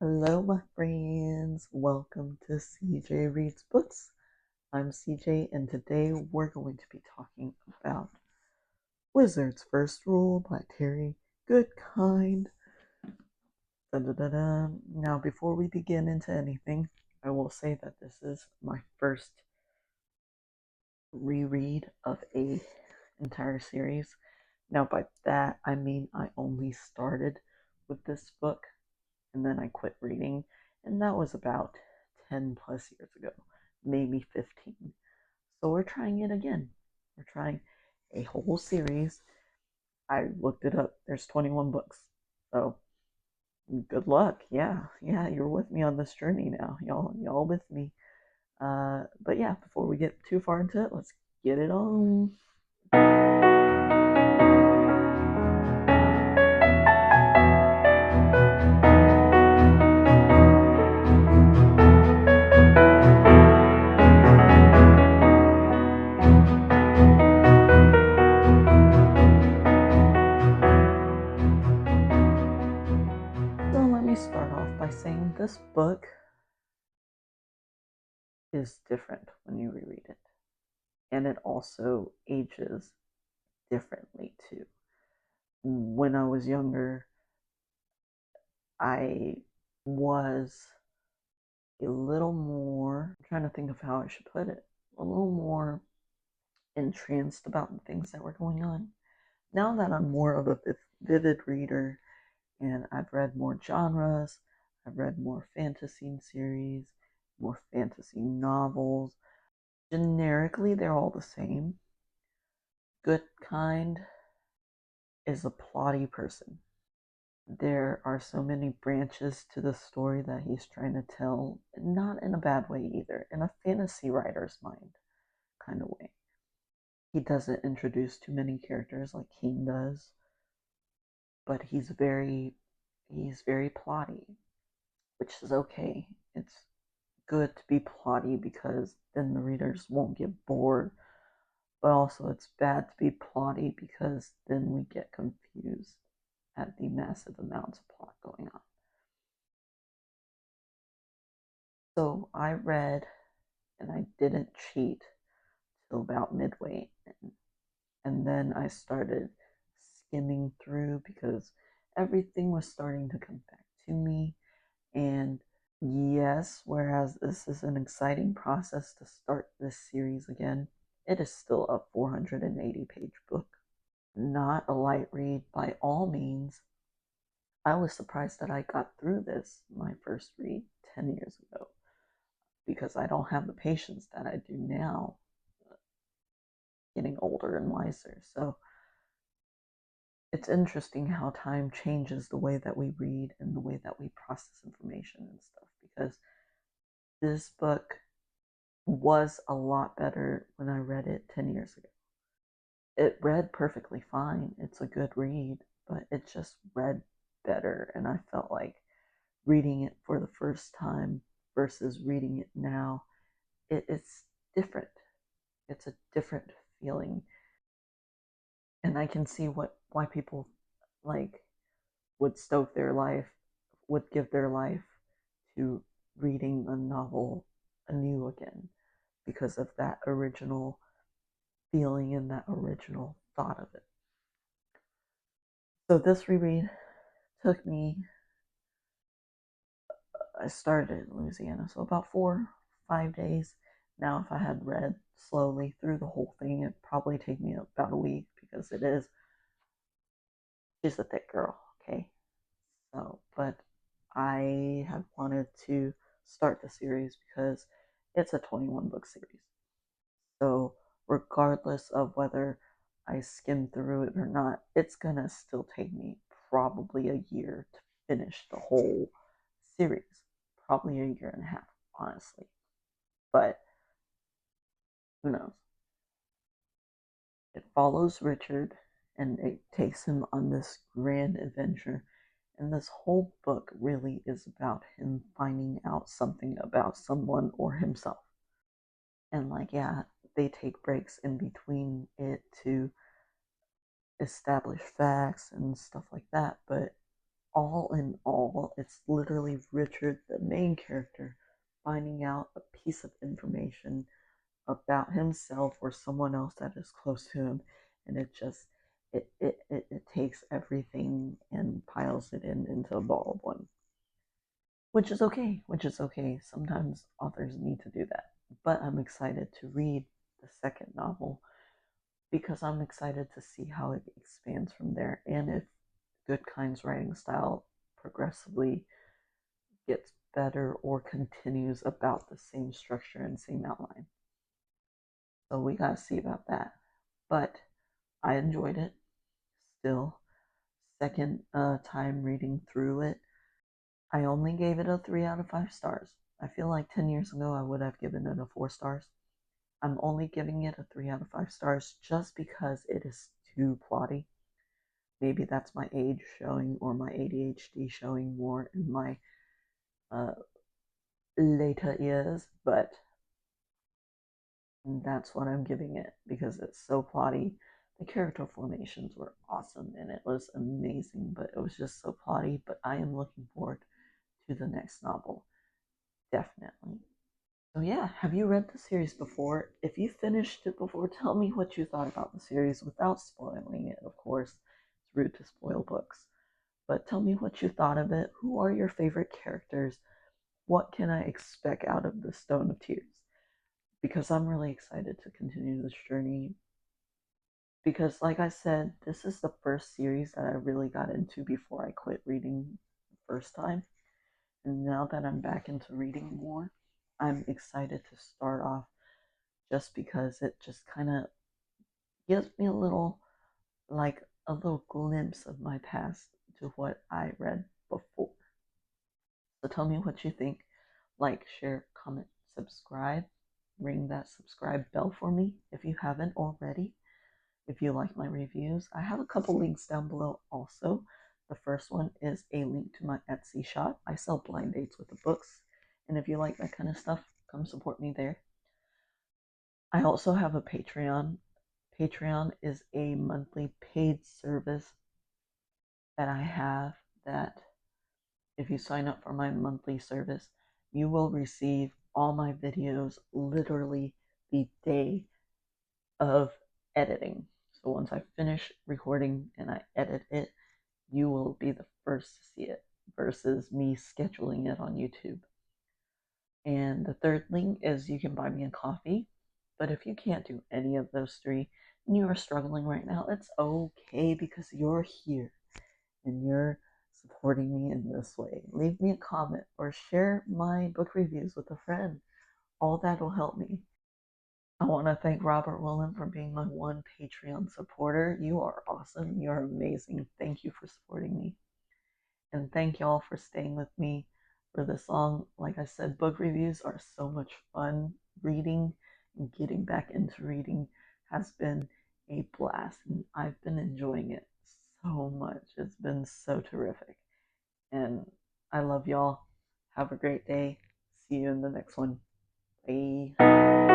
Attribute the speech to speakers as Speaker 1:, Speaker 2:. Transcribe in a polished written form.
Speaker 1: Hello, my friends. Welcome to CJ Reads Books. I'm CJ, and today we're going to be talking about Wizard's First Rule by Terry Goodkind. Da-da-da-da. Now, before we begin into anything, I will say that this is my first reread of a entire series. Now, by that, I mean I only started with this book and then I quit reading, and that was about 10 plus years ago, maybe 15. So we're trying it again. We're trying a whole series. I looked it up. There's 21 books. So good luck. Yeah, you're with me on this journey now. Y'all with me. But yeah, before we get too far into it, let's get it on. So let me start off by saying this book is different when you reread it. And it also ages differently too. When I was younger, I was a little more, I'm trying to think of how I should put it, a little more entranced about the things that were going on. Now that I'm more of a vivid reader and I've read more genres, I've read more fantasy series, more fantasy novels. Generically, they're all the same. Goodkind is a plotty person. There are so many branches to the story that he's trying to tell, not in a bad way either, in a fantasy writer's mind kind of way. He doesn't introduce too many characters like King does, but he's very plotty, which is okay. It's good to be plotty because then the readers won't get bored, but also it's bad to be plotty because then we get confused at the massive amounts of plot going on. So I read, and I didn't cheat till about midway, and then I started skimming through because everything was starting to come back to me. And yes, whereas this is an exciting process to start this series again, it is still a 480-page book. Not a light read by all means. I was surprised that I got through this, my first read 10 years ago, because I don't have the patience that I do now, getting older and wiser. So it's interesting how time changes the way that we read and the way that we process information and stuff, because this book was a lot better when I read it 10 years ago. It read perfectly fine. It's a good read, but it just read better. And I felt like reading it for the first time versus reading it now, it's different. It's a different feeling. And I can see why people like would stoke their life, would give their life to reading a novel anew again because of that original feeling and that original thought of it. So this reread took me, I started in Louisiana, so about 4, 5 days. Now, if I had read slowly through the whole thing, it'd probably take me about a week because she's a thick girl, okay? So, but I have wanted to start the series because it's a 21 book series. So, regardless of whether I skim through it or not, it's gonna still take me probably a year to finish the whole series. Probably a year and a half, honestly. But who knows? It follows Richard and it takes him on this grand adventure. And this whole book really is about him finding out something about someone or himself. And like, yeah, they take breaks in between it to establish facts and stuff like that, but all in all, it's literally Richard, the main character, finding out a piece of information about himself or someone else that is close to him, and it takes everything and piles it into a ball of one, which is okay. Which is okay. Sometimes authors need to do that, but I'm excited to read the second novel because I'm excited to see how it expands from there, and if Goodkind's writing style progressively gets better or continues about the same structure and same outline. So we gotta see about that. But I enjoyed it still. Second time reading through it, I only gave it a 3 out of 5 stars. I feel like 10 years ago I would have given it a 4 stars. I'm only giving it a 3 out of 5 stars just because it is too plotty. Maybe that's my age showing or my ADHD showing more in my uh, later years, but that's what I'm giving it because it's so plotty. The character formations were awesome and it was amazing, but it was just so plotty. But I am looking forward to the next novel, definitely. So, yeah, have you read the series before? If you finished it before, tell me what you thought about the series without spoiling it, of course. It's rude to spoil books. But tell me what you thought of it. Who are your favorite characters? What can I expect out of the Stone of Tears? Because I'm really excited to continue this journey. Because, like I said, this is the first series that I really got into before I quit reading the first time. And now that I'm back into reading more, I'm excited to start off just because it just kind of gives me a little, like, a little glimpse of my past to what I read before. So tell me what you think. Like, share, comment, subscribe. Ring that subscribe bell for me if you haven't already. If you like my reviews, I have a couple links down below also. The first one is a link to my Etsy shop. I sell blind dates with the books. And if you like that kind of stuff, come support me there. I also have a Patreon. Patreon is a monthly paid service that I have that if you sign up for my monthly service, you will receive all my videos literally the day of editing. So once I finish recording and I edit it, you will be the first to see it versus me scheduling it on YouTube. And the third link is you can buy me a coffee. But if you can't do any of those three and you are struggling right now, it's okay because you're here and you're supporting me in this way. Leave me a comment or share my book reviews with a friend. All that will help me. I want to thank Robert Willen for being my one Patreon supporter. You are awesome. You're amazing. Thank you for supporting me. And thank y'all for staying with me for this long. Like I said, book reviews are so much fun. Reading and getting back into reading has been a blast. And I've been enjoying it so much. It's been so terrific. And I love y'all. Have a great day. See you in the next one. Bye.